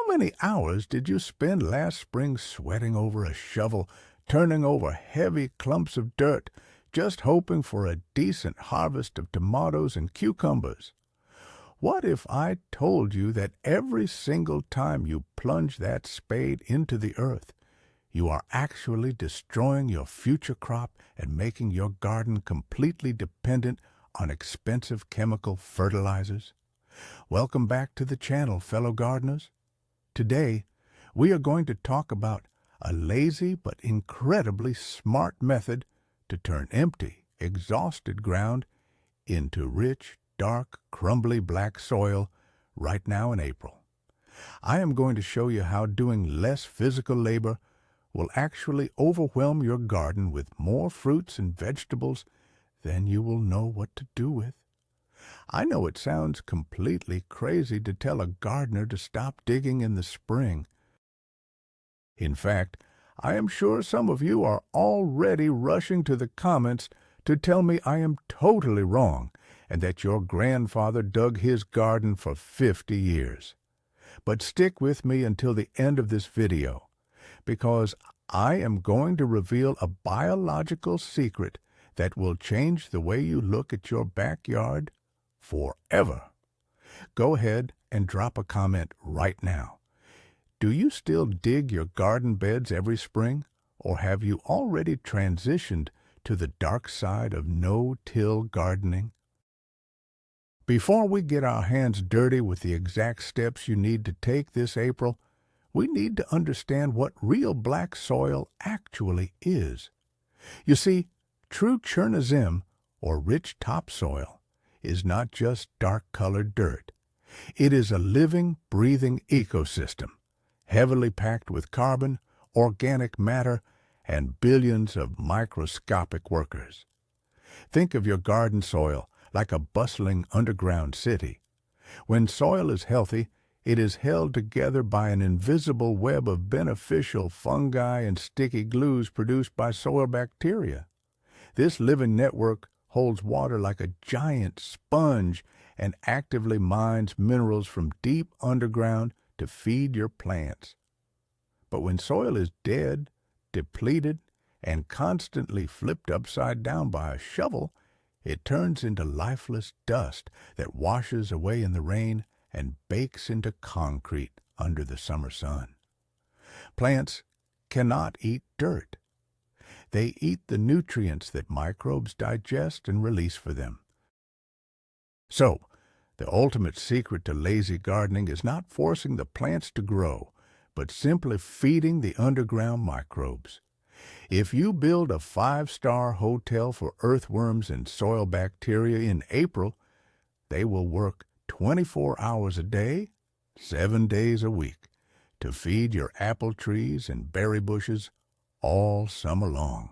How many hours did you spend last spring sweating over a shovel, turning over heavy clumps of dirt, just hoping for a decent harvest of tomatoes and cucumbers? What if I told you that every single time you plunge that spade into the earth, you are actually destroying your future crop and making your garden completely dependent on expensive chemical fertilizers? Welcome back to the channel, fellow gardeners. Today, we are going to talk about a lazy but incredibly smart method to turn empty, exhausted ground into rich, dark, crumbly black soil right now in April. I am going to show you how doing less physical labor will actually overwhelm your garden with more fruits and vegetables than you will know what to do with. I know it sounds completely crazy to tell a gardener to stop digging in the spring. In fact, I am sure some of you are already rushing to the comments to tell me I am totally wrong and that your grandfather dug his garden for 50 years. But stick with me until the end of this video, because I am going to reveal a biological secret that will change the way you look at your backyard forever. Go ahead and drop a comment right now. Do you still dig your garden beds every spring, or have you already transitioned to the dark side of no-till gardening? Before we get our hands dirty with the exact steps you need to take this April, we need to understand what real black soil actually is. You see, true Chernozem, or rich topsoil, is not just dark-colored dirt. It is a living, breathing ecosystem, heavily packed with carbon, organic matter, and billions of microscopic workers. Think of your garden soil like a bustling underground city. When soil is healthy, it is held together by an invisible web of beneficial fungi and sticky glues produced by soil bacteria. This living network holds water like a giant sponge and actively mines minerals from deep underground to feed your plants. But when soil is dead, depleted, and constantly flipped upside down by a shovel, it turns into lifeless dust that washes away in the rain and bakes into concrete under the summer sun. Plants cannot eat dirt. They eat the nutrients that microbes digest and release for them. So, the ultimate secret to lazy gardening is not forcing the plants to grow, but simply feeding the underground microbes. If you build a 5-star hotel for earthworms and soil bacteria in April, they will work 24 hours a day, 7 days a week, to feed your apple trees and berry bushes all summer long.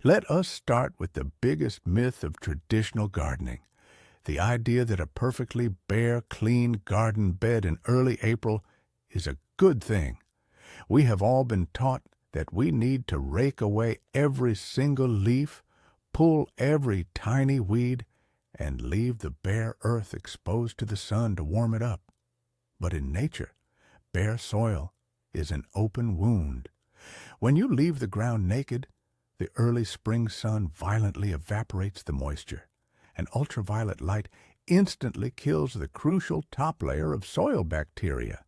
Let us start with the biggest myth of traditional gardening, the idea that a perfectly bare, clean garden bed in early April is a good thing. We have all been taught that we need to rake away every single leaf, pull every tiny weed, and leave the bare earth exposed to the sun to warm it up. But in nature, bare soil is an open wound. When you leave the ground naked, the early spring sun violently evaporates the moisture, and ultraviolet light instantly kills the crucial top layer of soil bacteria.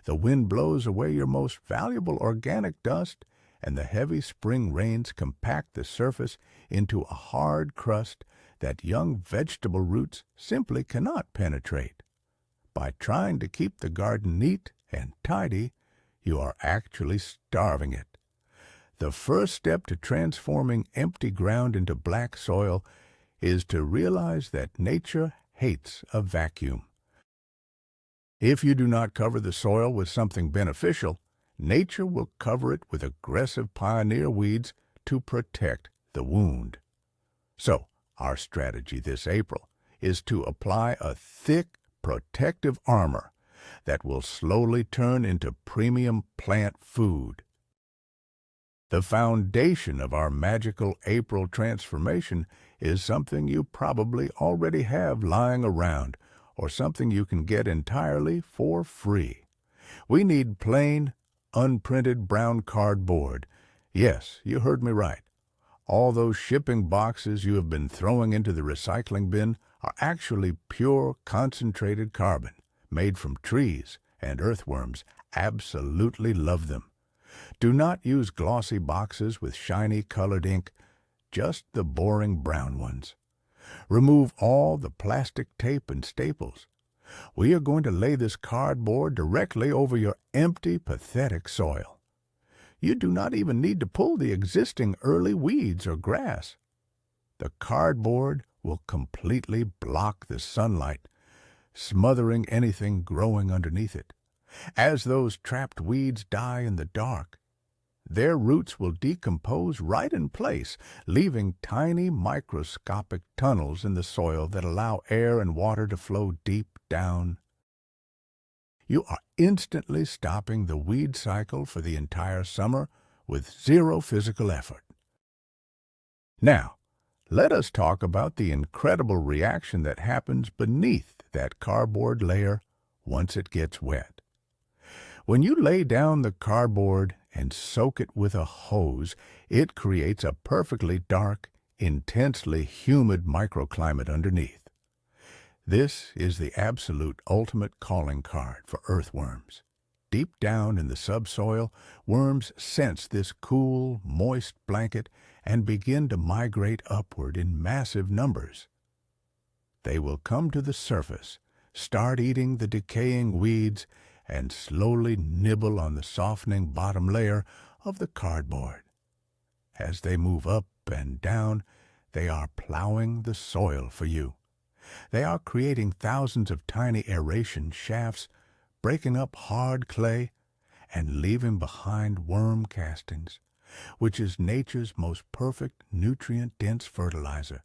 The wind blows away your most valuable organic dust, and the heavy spring rains compact the surface into a hard crust that young vegetable roots simply cannot penetrate. By trying to keep the garden neat and tidy, you are actually starving it. The first step to transforming empty ground into black soil is to realize that nature hates a vacuum. If you do not cover the soil with something beneficial, nature will cover it with aggressive pioneer weeds to protect the wound. So, our strategy this April is to apply a thick, protective armor that will slowly turn into premium plant food. The foundation of our magical April transformation is something you probably already have lying around, or something you can get entirely for free. We need plain, unprinted brown cardboard. Yes, you heard me right. All those shipping boxes you have been throwing into the recycling bin are actually pure, concentrated carbon, made from trees, and earthworms absolutely love them. Do not use glossy boxes with shiny colored ink, just the boring brown ones. Remove all the plastic tape and staples. We are going to lay this cardboard directly over your empty, pathetic soil. You do not even need to pull the existing early weeds or grass. The cardboard will completely block the sunlight, smothering anything growing underneath it. As those trapped weeds die in the dark, their roots will decompose right in place, leaving tiny microscopic tunnels in the soil that allow air and water to flow deep down. You are instantly stopping the weed cycle for the entire summer with zero physical effort. Now, let us talk about the incredible reaction that happens beneath that cardboard layer once it gets wet. When you lay down the cardboard and soak it with a hose, it creates a perfectly dark, intensely humid microclimate underneath. This is the absolute ultimate calling card for earthworms. Deep down in the subsoil, worms sense this cool, moist blanket and begin to migrate upward in massive numbers. They will come to the surface, start eating the decaying weeds, and slowly nibble on the softening bottom layer of the cardboard. As they move up and down, they are plowing the soil for you. They are creating thousands of tiny aeration shafts, breaking up hard clay, and leaving behind worm castings, which is nature's most perfect nutrient-dense fertilizer.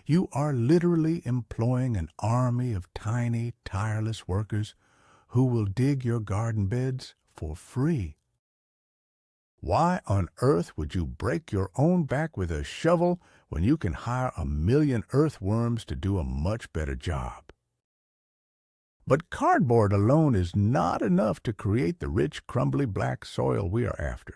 You are literally employing an army of tiny, tireless workers who will dig your garden beds for free. Why on earth would you break your own back with a shovel when you can hire 1,000,000 earthworms to do a much better job? But cardboard alone is not enough to create the rich, crumbly black soil we are after.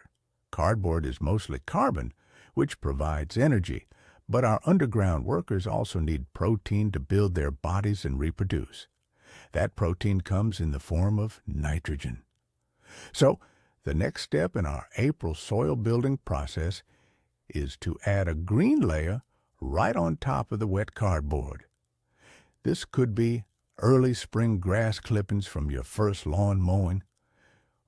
Cardboard is mostly carbon, which provides energy, but our underground workers also need protein to build their bodies and reproduce. That protein comes in the form of nitrogen. So, the next step in our April soil building process is to add a green layer right on top of the wet cardboard. This could be early spring grass clippings from your first lawn mowing,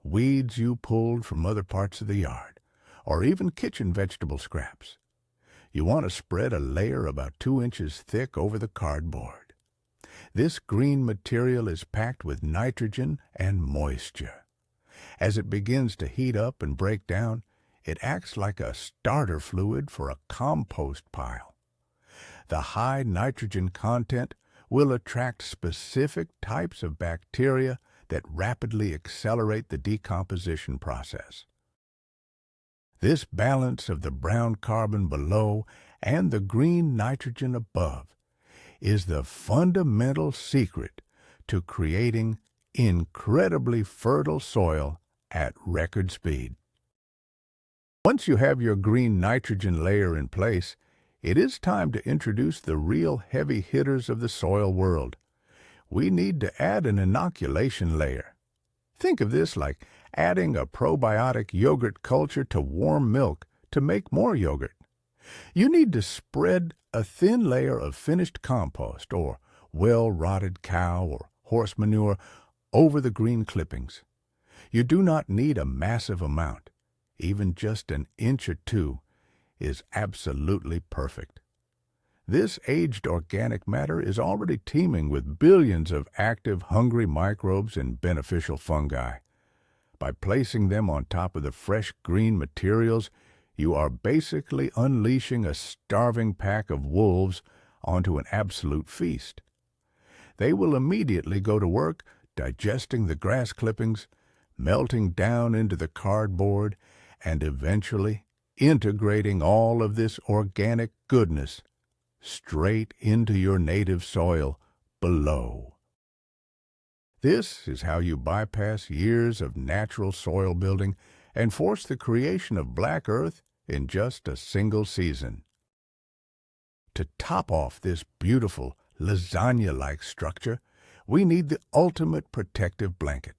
weeds you pulled from other parts of the yard, or even kitchen vegetable scraps. You want to spread a layer about 2 inches thick over the cardboard. This green material is packed with nitrogen and moisture. As it begins to heat up and break down, it acts like a starter fluid for a compost pile. The high nitrogen content will attract specific types of bacteria that rapidly accelerate the decomposition process. This balance of the brown carbon below and the green nitrogen above is the fundamental secret to creating incredibly fertile soil at record speed. Once you have your green nitrogen layer in place, it is time to introduce the real heavy hitters of the soil world. We need to add an inoculation layer. Think of this like adding a probiotic yogurt culture to warm milk to make more yogurt. You need to spread a thin layer of finished compost or well-rotted cow or horse manure over the green clippings. You do not need a massive amount. Even just an inch or two is absolutely perfect. This aged organic matter is already teeming with billions of active, hungry microbes and beneficial fungi. By placing them on top of the fresh green materials, you are basically unleashing a starving pack of wolves onto an absolute feast. They will immediately go to work digesting the grass clippings, melting down into the cardboard, and eventually integrating all of this organic goodness straight into your native soil below. This is how you bypass years of natural soil building and force the creation of black earth in just a single season. To top off this beautiful lasagna-like structure, we need the ultimate protective blanket.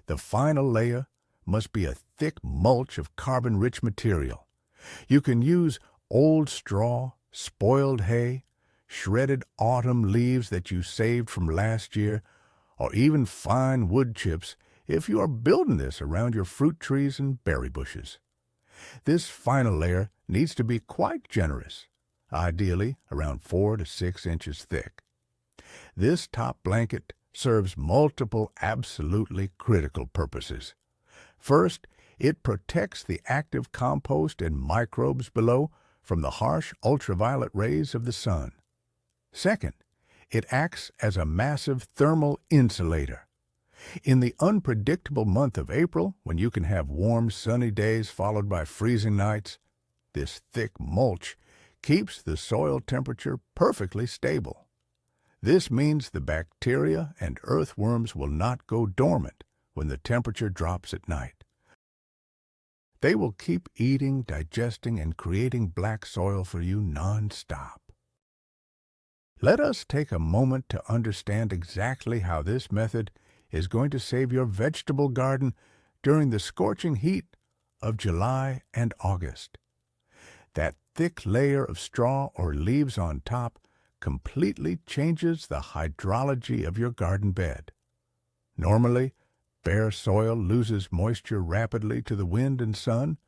The final layer must be a thick mulch of carbon-rich material. You can use old straw, spoiled hay, shredded autumn leaves that you saved from last year, or even fine wood chips if you are building this around your fruit trees and berry bushes. This final layer needs to be quite generous, ideally around 4 to 6 inches thick. This top blanket serves multiple absolutely critical purposes. First, it protects the active compost and microbes below from the harsh ultraviolet rays of the sun. Second, it acts as a massive thermal insulator. In the unpredictable month of April, when you can have warm, sunny days followed by freezing nights, this thick mulch keeps the soil temperature perfectly stable. This means the bacteria and earthworms will not go dormant when the temperature drops at night. They will keep eating, digesting, and creating black soil for you non-stop. Let us take a moment to understand exactly how this method is going to save your vegetable garden during the scorching heat of July and August. That thick layer of straw or leaves on top completely changes the hydrology of your garden bed. Normally, bare soil loses moisture rapidly to the wind and sun,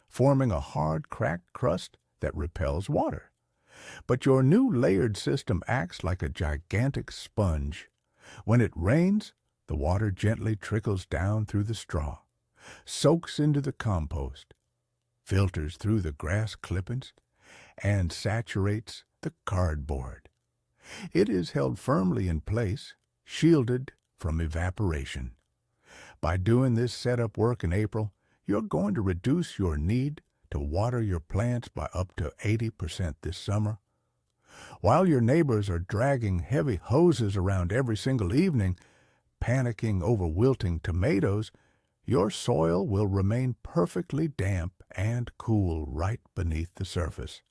forming a hard, cracked crust that repels water. But your new layered system acts like a gigantic sponge. When it rains, the water gently trickles down through the straw, soaks into the compost, filters through the grass clippings, and saturates the cardboard. It is held firmly in place, shielded from evaporation. By doing this setup work in April, you're going to reduce your need to water your plants by up to 80% this summer. While your neighbors are dragging heavy hoses around every single evening, panicking over wilting tomatoes, your soil will remain perfectly damp and cool right beneath the surface.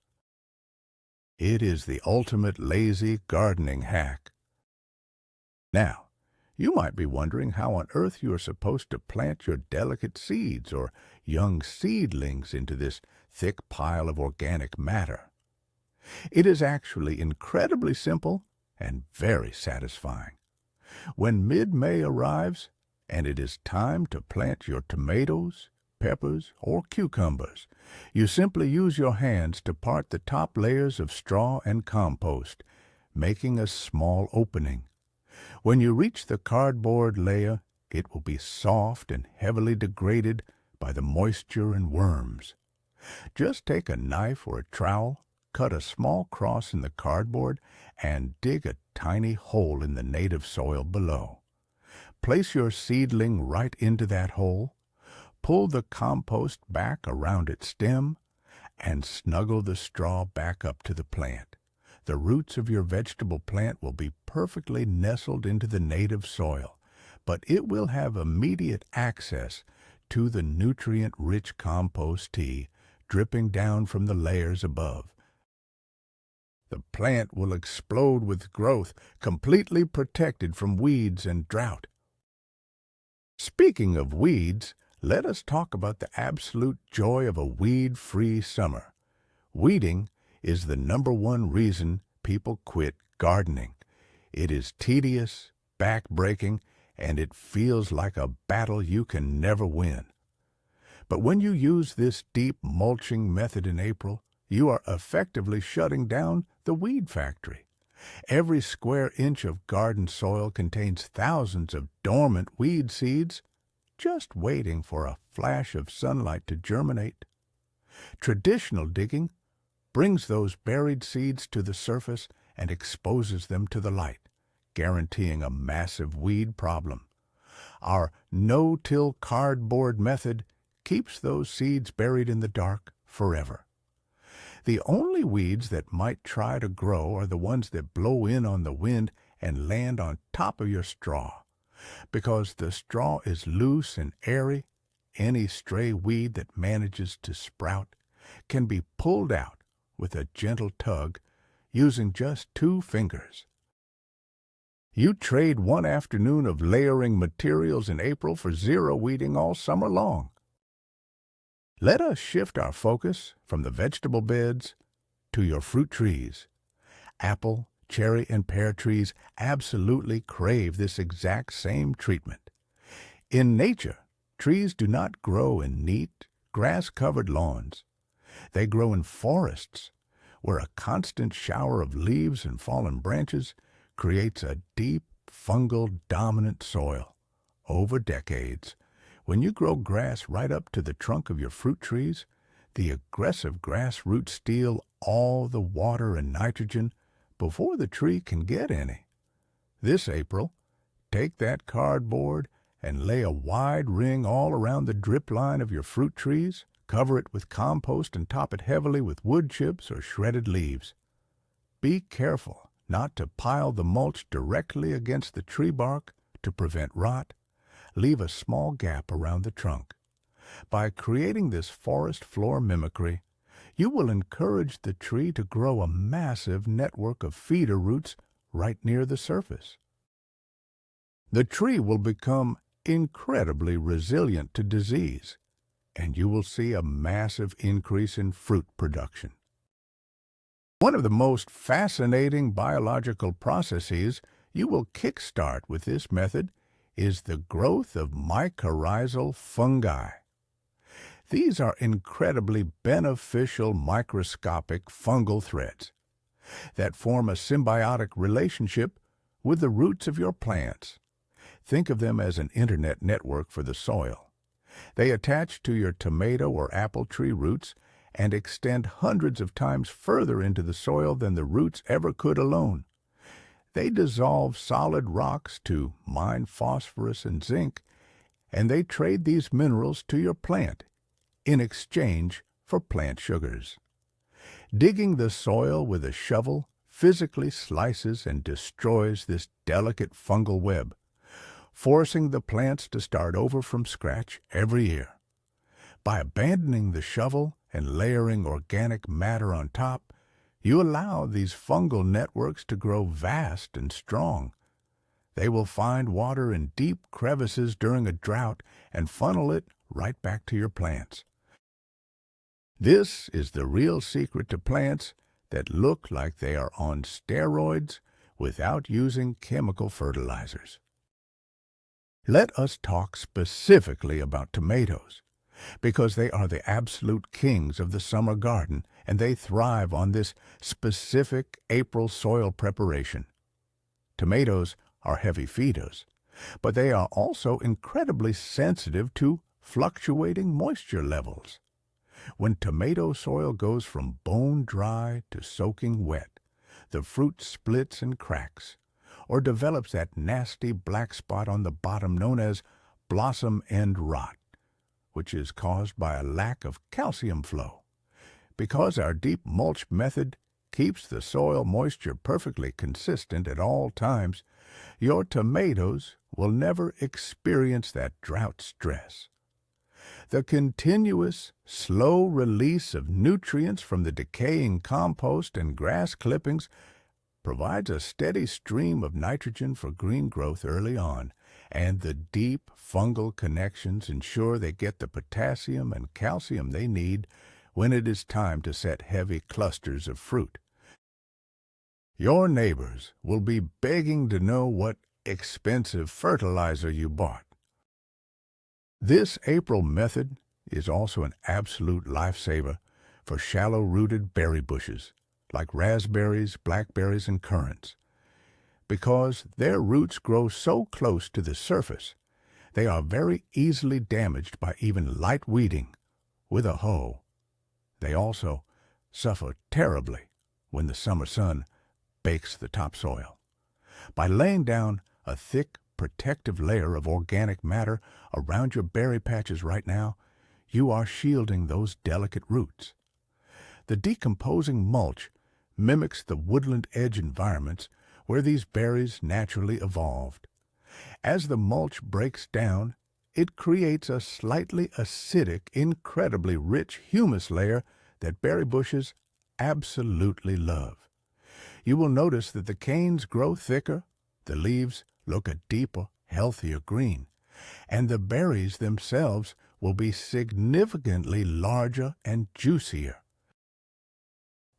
It is the ultimate lazy gardening hack. Now, you might be wondering how on earth you are supposed to plant your delicate seeds or young seedlings into this thick pile of organic matter. It is actually incredibly simple and very satisfying. When mid-May arrives and it is time to plant your tomatoes, peppers, or cucumbers, you simply use your hands to part the top layers of straw and compost, making a small opening. When you reach the cardboard layer, it will be soft and heavily degraded by the moisture and worms. Just take a knife or a trowel, cut a small cross in the cardboard, and dig a tiny hole in the native soil below. Place your seedling right into that hole, pull the compost back around its stem, and snuggle the straw back up to the plant. The roots of your vegetable plant will be perfectly nestled into the native soil, but it will have immediate access to the nutrient-rich compost tea dripping down from the layers above. The plant will explode with growth, completely protected from weeds and drought. Speaking of weeds, let us talk about the absolute joy of a weed-free summer. Weeding is the #1 reason people quit gardening. It is tedious, back-breaking, and it feels like a battle you can never win. But when you use this deep mulching method in April, you are effectively shutting down the weed factory. Every square inch of garden soil contains thousands of dormant weed seeds, just waiting for a flash of sunlight to germinate. Traditional digging brings those buried seeds to the surface and exposes them to the light, guaranteeing a massive weed problem. Our no-till cardboard method keeps those seeds buried in the dark forever. The only weeds that might try to grow are the ones that blow in on the wind and land on top of your straw. Because the straw is loose and airy, any stray weed that manages to sprout can be pulled out with a gentle tug using just 2 fingers. You trade one afternoon of layering materials in April for zero weeding all summer long. Let us shift our focus from the vegetable beds to your fruit trees. Apple, cherry, and pear trees absolutely crave this exact same treatment. In nature, trees do not grow in neat, grass-covered lawns. They grow in forests, where a constant shower of leaves and fallen branches creates a deep, fungal, dominant soil. Over decades, when you grow grass right up to the trunk of your fruit trees, the aggressive grass roots steal all the water and nitrogen before the tree can get any. This April, take that cardboard and lay a wide ring all around the drip line of your fruit trees, cover it with compost, and top it heavily with wood chips or shredded leaves. Be careful not to pile the mulch directly against the tree bark to prevent rot. Leave a small gap around the trunk. By creating this forest floor mimicry, you will encourage the tree to grow a massive network of feeder roots right near the surface. The tree will become incredibly resilient to disease, and you will see a massive increase in fruit production. One of the most fascinating biological processes you will kickstart with this method is the growth of mycorrhizal fungi. These are incredibly beneficial microscopic fungal threads that form a symbiotic relationship with the roots of your plants. Think of them as an internet network for the soil. They attach to your tomato or apple tree roots and extend hundreds of times further into the soil than the roots ever could alone. They dissolve solid rocks to mine phosphorus and zinc, and they trade these minerals to your plant in exchange for plant sugars. Digging the soil with a shovel physically slices and destroys this delicate fungal web, forcing the plants to start over from scratch every year. By abandoning the shovel and layering organic matter on top, you allow these fungal networks to grow vast and strong. They will find water in deep crevices during a drought and funnel it right back to your plants. This is the real secret to plants that look like they are on steroids without using chemical fertilizers. Let us talk specifically about tomatoes, because they are the absolute kings of the summer garden, and they thrive on this specific April soil preparation. Tomatoes are heavy feeders, but they are also incredibly sensitive to fluctuating moisture levels. When tomato soil goes from bone dry to soaking wet, the fruit splits and cracks, or develops that nasty black spot on the bottom known as blossom end rot, which is caused by a lack of calcium flow. Because our deep mulch method keeps the soil moisture perfectly consistent at all times, your tomatoes will never experience that drought stress. The continuous, slow release of nutrients from the decaying compost and grass clippings provides a steady stream of nitrogen for green growth early on, and the deep fungal connections ensure they get the potassium and calcium they need when it is time to set heavy clusters of fruit. Your neighbors will be begging to know what expensive fertilizer you bought. This April method is also an absolute lifesaver for shallow-rooted berry bushes like raspberries, blackberries, and currants. Because their roots grow so close to the surface, they are very easily damaged by even light weeding with a hoe. They also suffer terribly when the summer sun bakes the topsoil. By laying down a thick, protective layer of organic matter around your berry patches right now, you are shielding those delicate roots. The decomposing mulch mimics the woodland edge environments where these berries naturally evolved. As the mulch breaks down, it creates a slightly acidic, incredibly rich humus layer that berry bushes absolutely love. You will notice that the canes grow thicker, the leaves look a deeper, healthier green, and the berries themselves will be significantly larger and juicier.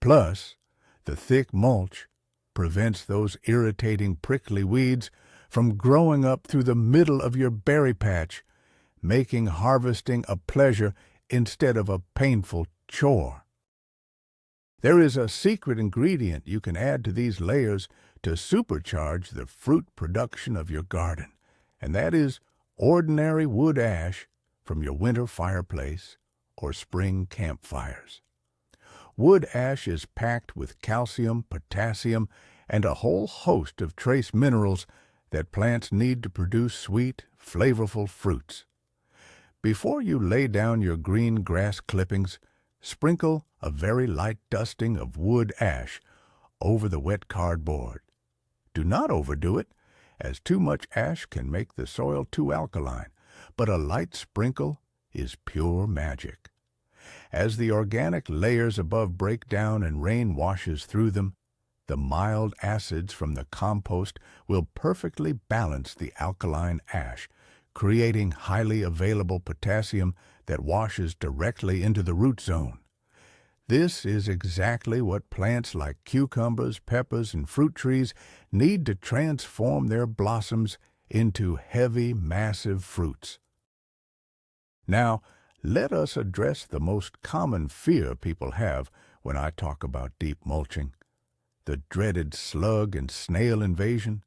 Plus, the thick mulch prevents those irritating prickly weeds from growing up through the middle of your berry patch, making harvesting a pleasure instead of a painful chore. There is a secret ingredient you can add to these layers to supercharge the fruit production of your garden, and that is ordinary wood ash from your winter fireplace or spring campfires. Wood ash is packed with calcium, potassium, and a whole host of trace minerals that plants need to produce sweet, flavorful fruits. Before you lay down your green grass clippings, sprinkle a very light dusting of wood ash over the wet cardboard. Do not overdo it, as too much ash can make the soil too alkaline, but a light sprinkle is pure magic. As the organic layers above break down and rain washes through them, the mild acids from the compost will perfectly balance the alkaline ash, creating highly available potassium that washes directly into the root zone. This is exactly what plants like cucumbers, peppers, and fruit trees need to transform their blossoms into heavy, massive fruits. Now, let us address the most common fear people have when I talk about deep mulching: the dreaded slug and snail invasion.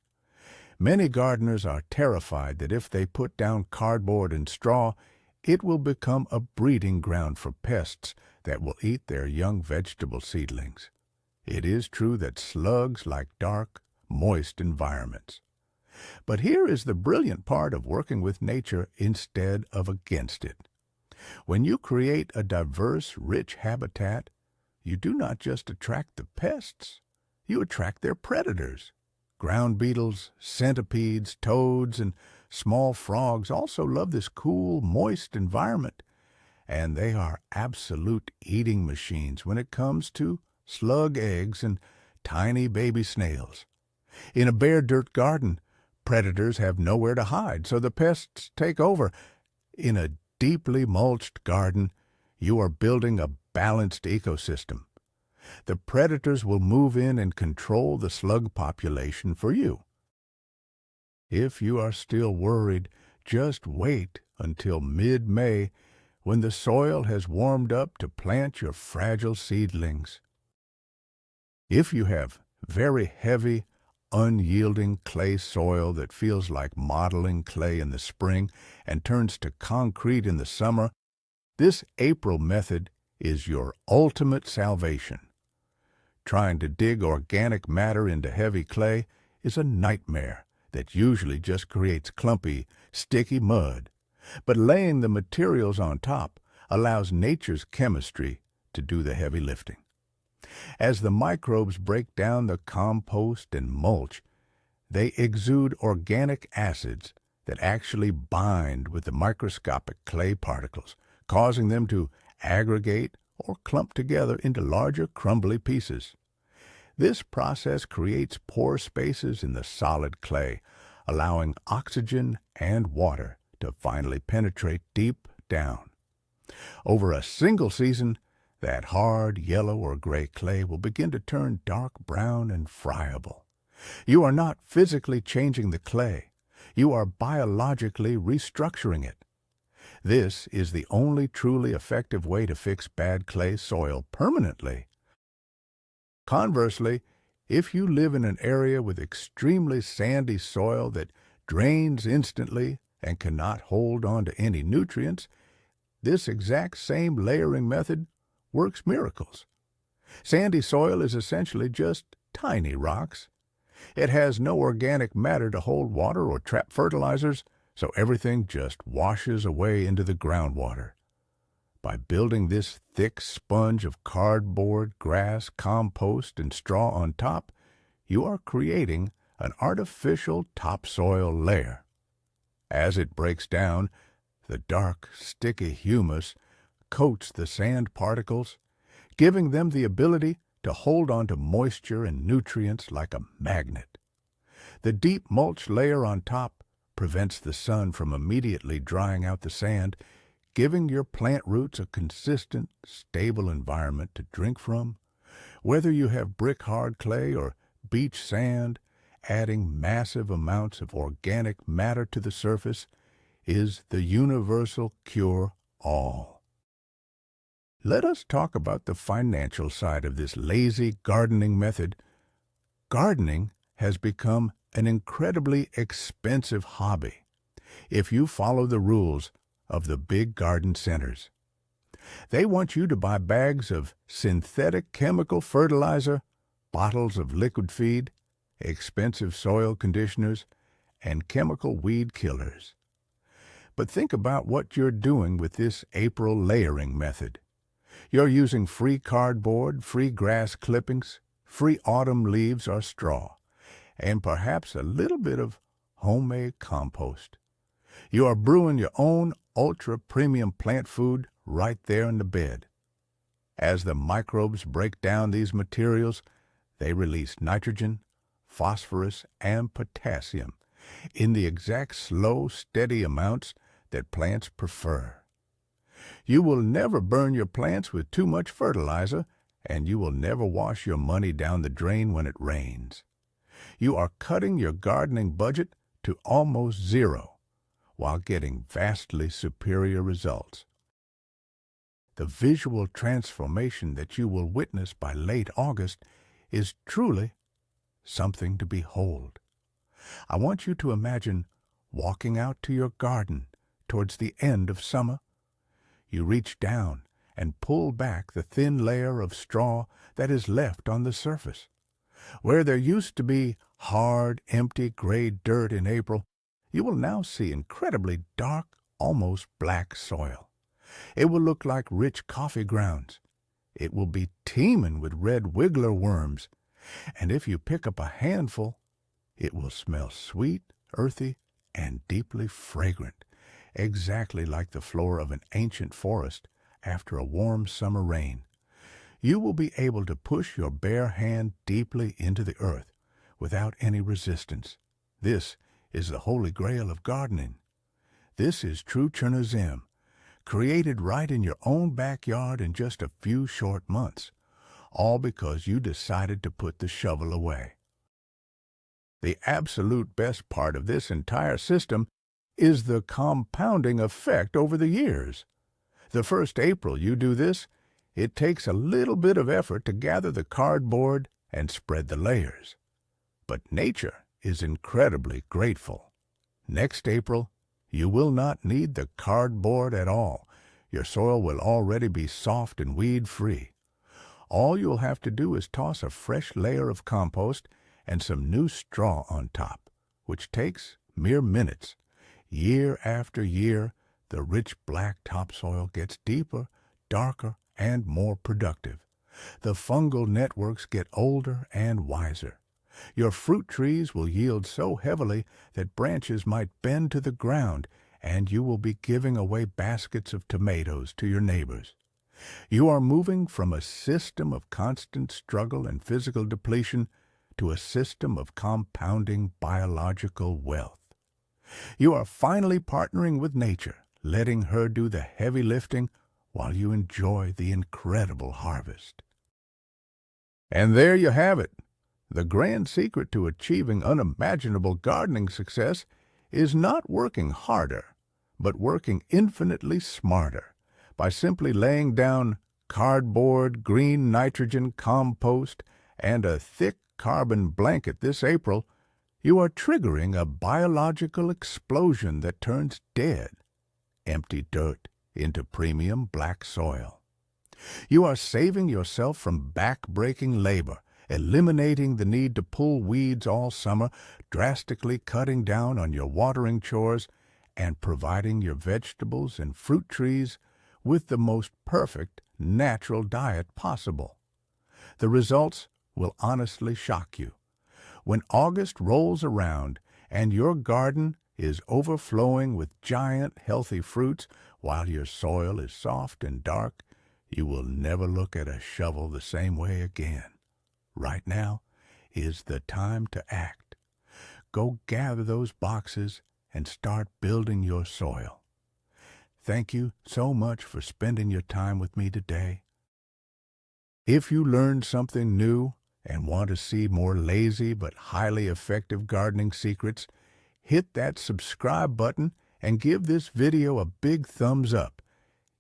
Many gardeners are terrified that if they put down cardboard and straw, it will become a breeding ground for pests that will eat their young vegetable seedlings. It is true that slugs like dark, moist environments. But here is the brilliant part of working with nature instead of against it. When you create a diverse, rich habitat, you do not just attract the pests, you attract their predators. Ground beetles, centipedes, toads, and small frogs also love this cool, moist environment, and they are absolute eating machines when it comes to slug eggs and tiny baby snails. In a bare dirt garden, predators have nowhere to hide, so the pests take over. In a deeply mulched garden, you are building a balanced ecosystem. The predators will move in and control the slug population for you. If you are still worried, just wait until mid-May, when the soil has warmed up to plant your fragile seedlings. If you have very heavy, unyielding clay soil that feels like modeling clay in the spring and turns to concrete in the summer, this April method is your ultimate salvation. Trying to dig organic matter into heavy clay is a nightmare that usually just creates clumpy, sticky mud. But laying the materials on top allows nature's chemistry to do the heavy lifting. As the microbes break down the compost and mulch, they exude organic acids that actually bind with the microscopic clay particles, causing them to aggregate or clump together into larger, crumbly pieces. This process creates pore spaces in the solid clay, allowing oxygen and water to finally penetrate deep down. Over a single season, that hard yellow or gray clay will begin to turn dark brown and friable. You are not physically changing the clay. You are biologically restructuring it. This is the only truly effective way to fix bad clay soil permanently. Conversely, if you live in an area with extremely sandy soil that drains instantly and cannot hold on to any nutrients, this exact same layering method works miracles. Sandy soil is essentially just tiny rocks. It has no organic matter to hold water or trap fertilizers, so everything just washes away into the groundwater. By building this thick sponge of cardboard, grass, compost, and straw on top, you are creating an artificial topsoil layer. As it breaks down, the dark, sticky humus coats the sand particles, giving them the ability to hold onto moisture and nutrients like a magnet. The deep mulch layer on top prevents the sun from immediately drying out the sand, giving your plant roots a consistent, stable environment to drink from. Whether you have brick-hard clay or beach sand, adding massive amounts of organic matter to the surface is the universal cure-all. Let us talk about the financial side of this lazy gardening method. Gardening has become an incredibly expensive hobby if you follow the rules of the big garden centers. They want you to buy bags of synthetic chemical fertilizer, bottles of liquid feed, expensive soil conditioners, and chemical weed killers. But think about what you're doing with this April layering method. You're using free cardboard, free grass clippings, free autumn leaves or straw, and perhaps a little bit of homemade compost. You are brewing your own ultra-premium plant food right there in the bed. As the microbes break down these materials, they release nitrogen, phosphorus, and potassium in the exact slow, steady amounts that plants prefer. You will never burn your plants with too much fertilizer, and you will never wash your money down the drain when it rains. You are cutting your gardening budget to almost zero, while getting vastly superior results. The visual transformation that you will witness by late August is truly something to behold. I want you to imagine walking out to your garden towards the end of summer. You reach down and pull back the thin layer of straw that is left on the surface. Where there used to be hard, empty gray dirt in April, you will now see incredibly dark, almost black soil. It will look like rich coffee grounds. It will be teeming with red wiggler worms, and if you pick up a handful, it will smell sweet, earthy, and deeply fragrant, exactly like the floor of an ancient forest after a warm summer rain. You will be able to push your bare hand deeply into the earth without any resistance. This is the holy grail of gardening. This is true Chernozem, created right in your own backyard in just a few short months, all because you decided to put the shovel away. The absolute best part of this entire system is the compounding effect over the years. The first April you do this, it takes a little bit of effort to gather the cardboard and spread the layers. But nature is incredibly grateful. Next April, you will not need the cardboard at all. Your soil will already be soft and weed-free. All you'll have to do is toss a fresh layer of compost and some new straw on top, which takes mere minutes. Year after year, the rich black topsoil gets deeper, darker, and more productive. The fungal networks get older and wiser. Your fruit trees will yield so heavily that branches might bend to the ground, and you will be giving away baskets of tomatoes to your neighbors. You are moving from a system of constant struggle and physical depletion to a system of compounding biological wealth. You are finally partnering with nature, letting her do the heavy lifting while you enjoy the incredible harvest. And there you have it. The grand secret to achieving unimaginable gardening success is not working harder, but working infinitely smarter by simply laying down cardboard, green nitrogen compost, and a thick carbon blanket this April. You are triggering a biological explosion that turns dead, empty dirt into premium black soil. You are saving yourself from back-breaking labor, eliminating the need to pull weeds all summer, drastically cutting down on your watering chores, and providing your vegetables and fruit trees with the most perfect natural diet possible. The results will honestly shock you. When August rolls around and your garden is overflowing with giant, healthy fruits while your soil is soft and dark, you will never look at a shovel the same way again. Right now is the time to act. Go gather those boxes and start building your soil. Thank you so much for spending your time with me today. If you learned something new and want to see more lazy but highly effective gardening secrets, hit that subscribe button and give this video a big thumbs up.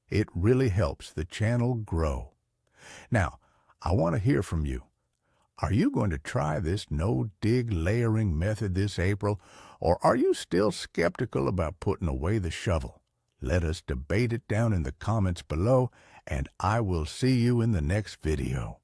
It really helps the channel grow. Now, I want to hear from you. Are you going to try this no-dig layering method this April, or are you still skeptical about putting away the shovel? Let us debate it down in the comments below, and I will see you in the next video.